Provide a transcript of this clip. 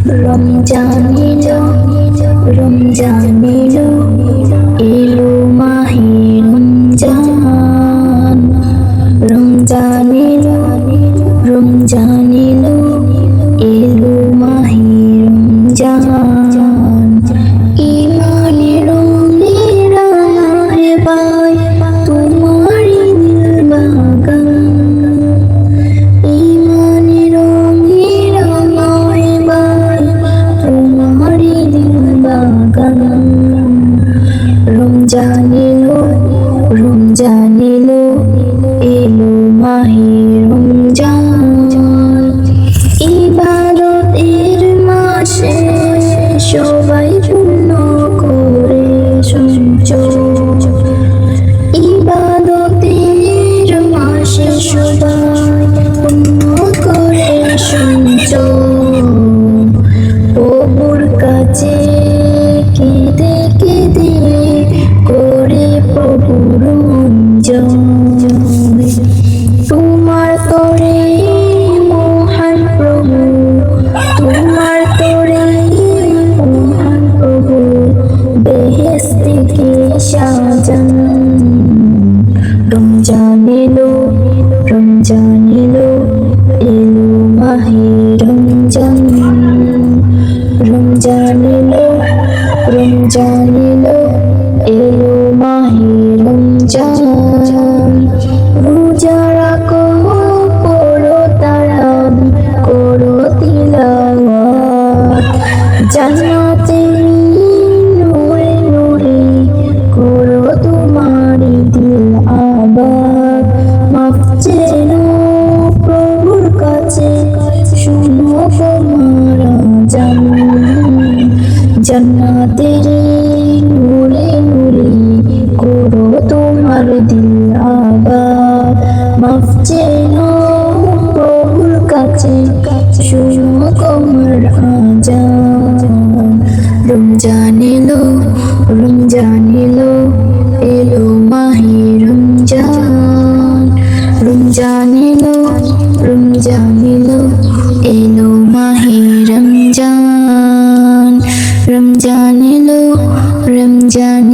রমজান এলো, রমজান এলো, এলো মাহে রমজান। রমজান এলো, রমজান এলো, এলো মাহে রমজান। ইমানের রঙে রাঙায় বাই তোমারি দিল বাগান। ইমানের রঙে রাঙায় বাই তোমারি দিল বাগান। রমজান এলো, রমজান এলো, এলো মাহে রমজান। ইবাদতের মাসে সবাই পূর্ণ করে সঞ্চয়। ইবাদতের মাসে সবাই পূর্ণ করে সঞ্চয়। প্রভুর কাছে কেঁদে কেঁদে করে প্রভুর জয়। তোমার তরে মহান প্রভু, তোমার তরে মহান প্রভু বেহেশতকে সাজান। রমজান এলো, রমজান এলো, এলো মাহে রমজান। রমজান এলো, রমজান এলো, এলো মাহে রমজান। রোজা রাখো, পড়ো তারাবি, করো তিলাওয়াত। জান্নাতের নূরে নূরে করো তোমারি দিল আবাদ। মাফ চেনো প্রভুর কাছে, শুনো তোমার আযান। জান্নাতের নূরে নূরে করো তোমার দিল আবাদ। মাফ চেনো প্রভুর কাছে, শুনো তোমার আযান। রমজান এলো, রমজান এলো, এলো মাহে রমজান। রমজান এলো, রমজান এলো, এলো মাহে রমজান। রমজান এলো, রমজান